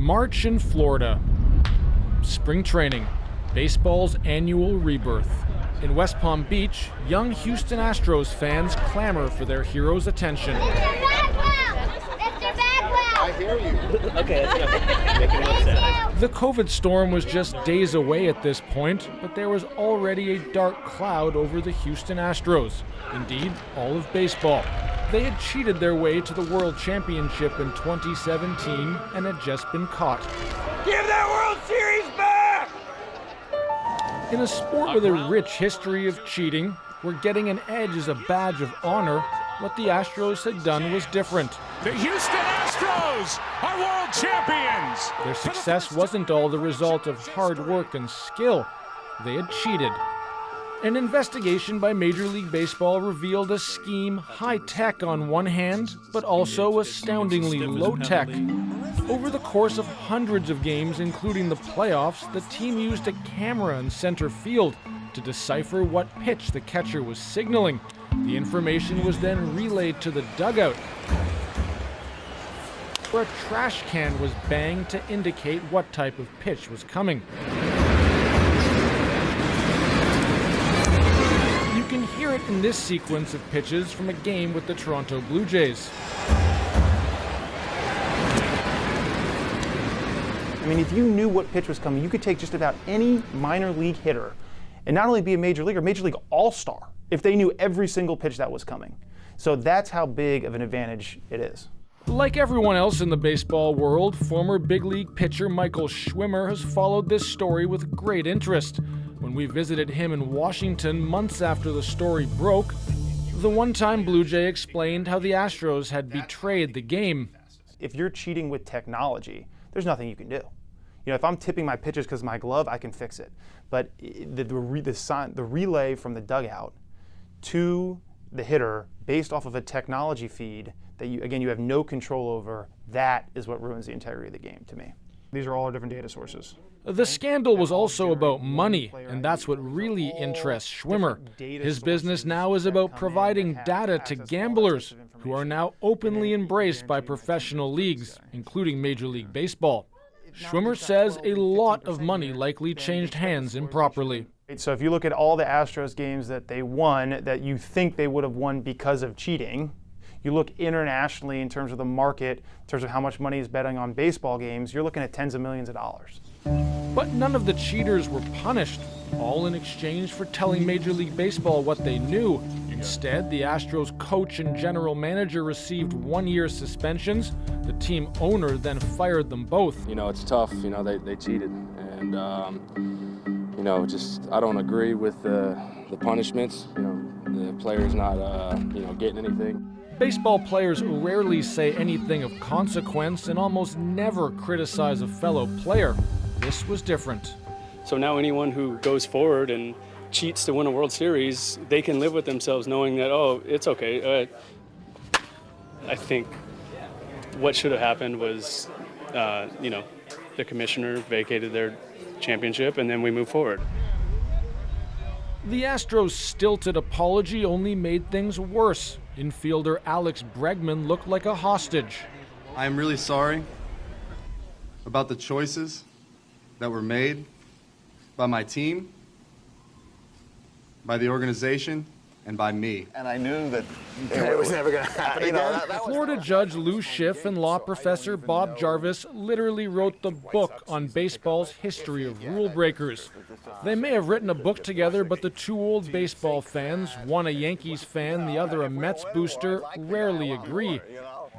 March in Florida. Spring training. Baseball's annual rebirth. In West Palm Beach, young Houston Astros fans clamor for their hero's attention. I hear you. Okay, that's making him upset. The COVID storm was just days away at this point, but there was already a dark cloud over the Houston Astros. Indeed, all of baseball. They had cheated their way to the World Championship in 2017 and had just been caught. Give that World Series back! In a sport with a rich history of cheating, where getting an edge is a badge of honor, what the Astros had done was different. The Houston Astros are world champions! Their success wasn't all the result of hard work and skill. They had cheated. An investigation by Major League Baseball revealed a scheme high-tech on one hand, but also astoundingly low-tech. Over the course of hundreds of games, including the playoffs, the team used a camera in center field to decipher what pitch the catcher was signaling. The information was then relayed to the dugout, where a trash can was banged to indicate what type of pitch was coming. You can hear it in this sequence of pitches from a game with the Toronto Blue Jays. I mean, if you knew what pitch was coming, you could take just about any minor league hitter and not only be a major leaguer, major league all-star, if they knew every single pitch that was coming. So that's how big of an advantage it is. Like everyone else in the baseball world, former big league pitcher Michael Schwimmer has followed this story with great interest. When we visited him in Washington months after the story broke, the one-time Blue Jay explained how the Astros had betrayed the game. If you're cheating with technology, there's nothing you can do. You know, if I'm tipping my pitches because of my glove, I can fix it. But the relay from the dugout to the hitter based off of a technology feed that you have no control over, that is what ruins the integrity of the game to me. These are all our different data sources. The scandal was also about money, and that's what really interests Schwimmer. His business now is about providing data to gamblers, who are now openly embraced by professional leagues, including Major League Baseball. Schwimmer says a lot of money likely changed hands improperly. So if you look at all the Astros games that they won, that you think they would have won because of cheating, you look internationally in terms of the market, in terms of how much money is betting on baseball games, you're looking at tens of millions of dollars. But none of the cheaters were punished, all in exchange for telling Major League Baseball what they knew. Instead, the Astros coach and general manager received 1-year suspensions. The team owner then fired them both. You know, it's tough. You know, they cheated. And, you know, just I don't agree with the punishments. You know, the player's not, you know, getting anything. Baseball players rarely say anything of consequence and almost never criticize a fellow player. This was different. So now anyone who goes forward and cheats to win a World Series, they can live with themselves knowing that, oh, it's okay. I think what should have happened was, you know, the commissioner vacated their championship and then we move forward. The Astros' stilted apology only made things worse. Infielder Alex Bregman looked like a hostage. I am really sorry about the choices that were made by my team, by the organization, and by me. And I knew that it was never going to happen again. Florida Judge Lou Schiff and law professor Bob Jarvis literally wrote the book on baseball's history of rule breakers. They may have written a book together, but the two old baseball fans, one a Yankees fan, the other a Mets booster, rarely agree.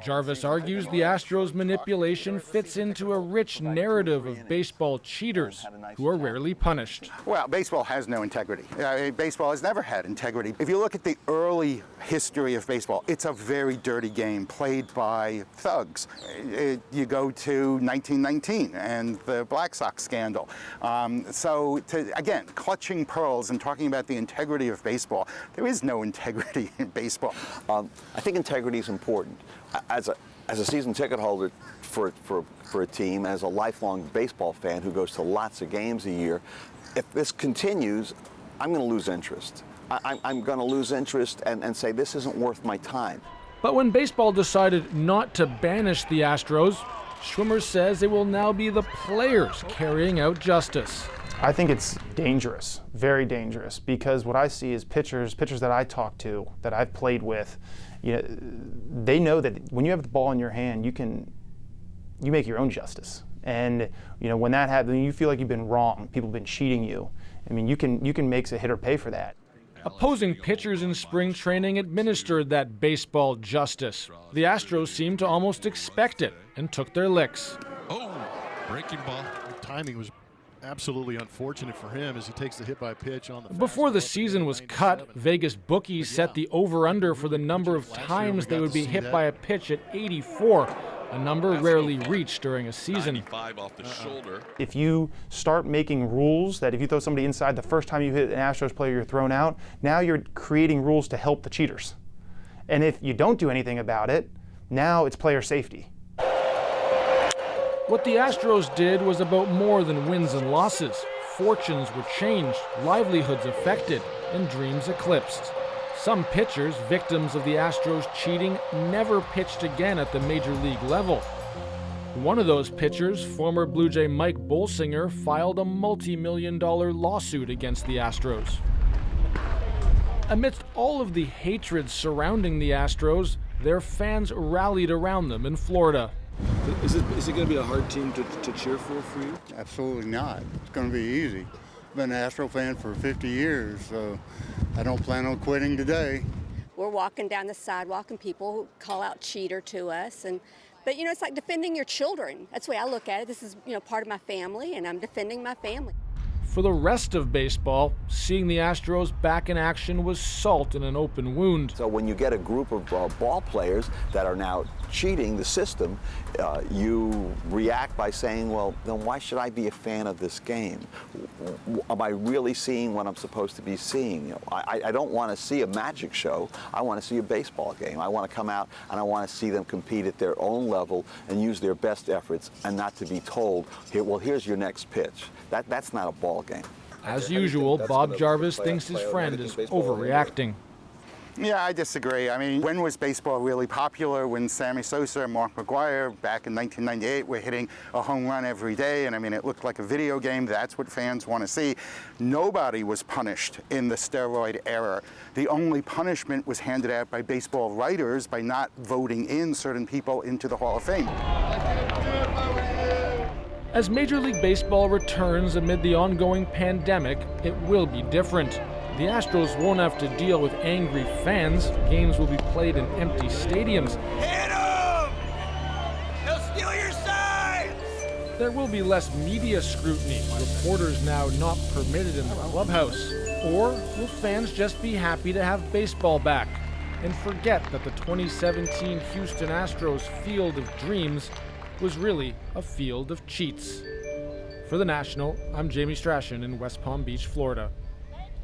Jarvis argues the Astros' manipulation fits into a rich narrative of baseball cheaters who are rarely punished. Well, baseball has no integrity. Baseball has never had integrity. If you look at the early history of baseball, it's a very dirty game played by thugs. You go to 1919 and the Black Sox scandal. Again, clutching pearls and talking about the integrity of baseball, there is no integrity in baseball. I think integrity is important. As a season ticket holder for a team, as a lifelong baseball fan who goes to lots of games a year, if this continues, I'm going to lose interest. I'm going to lose interest and say this isn't worth my time. But when baseball decided not to banish the Astros, Schwimmer says it will now be the players carrying out justice. I think it's dangerous, very dangerous, because what I see is pitchers that I talk to, that I've played with, they know that when you have the ball in your hand, you make your own justice. And when that happens, you feel like you've been wrong, people have been cheating you. I mean, you can make a hitter pay for that. Opposing pitchers in spring training administered that baseball justice. The Astros seemed to almost expect it and took their licks. Oh, breaking ball. The timing was absolutely unfortunate for him as he takes the hit by pitch on the Before the season was cut, Vegas bookies set the over-under for the number of times they would be hit by a pitch at 84, a number rarely reached during a season. If you start making rules that if you throw somebody inside the first time you hit an Astros player, you're thrown out, now you're creating rules to help the cheaters. And if you don't do anything about it, now it's player safety. What the Astros did was about more than wins and losses. Fortunes were changed, livelihoods affected, and dreams eclipsed. Some pitchers, victims of the Astros cheating, never pitched again at the major league level. One of those pitchers, former Blue Jay Mike Bolsinger, filed a multi-million-dollar lawsuit against the Astros. Amidst all of the hatred surrounding the Astros, their fans rallied around them in Florida. Is it going to be a hard team to cheer for you? Absolutely not. It's going to be easy. I've been an Astro fan for 50 years, so I don't plan on quitting today. We're walking down the sidewalk and people call out cheater to us. But it's like defending your children. That's the way I look at it. This is part of my family, and I'm defending my family. For the rest of baseball, seeing the Astros back in action was salt in an open wound. So when you get a group of ball players that are now cheating the system, you react by saying, well, then why should I be a fan of this game? Am I really seeing what I'm supposed to be seeing? I don't want to see a magic show. I want to see a baseball game. I want to come out and I want to see them compete at their own level and use their best efforts and not to be told, well, here's your next pitch. That's not a ball game. As usual, Bob Jarvis thinks his friend is overreacting. Yeah, I disagree. I mean, when was baseball really popular? When Sammy Sosa and Mark McGwire back in 1998 were hitting a home run every day, and I mean, it looked like a video game. That's what fans want to see. Nobody was punished in the steroid era. The only punishment was handed out by baseball writers by not voting in certain people into the Hall of Fame. As Major League Baseball returns amid the ongoing pandemic, it will be different. The Astros won't have to deal with angry fans. Games will be played in empty stadiums. Hit him! They'll steal your signs! There will be less media scrutiny, reporters now not permitted in the clubhouse. Or will fans just be happy to have baseball back and forget that the 2017 Houston Astros Field of Dreams was really a field of cheats? For The National, I'm Jamie Strachan in West Palm Beach, Florida.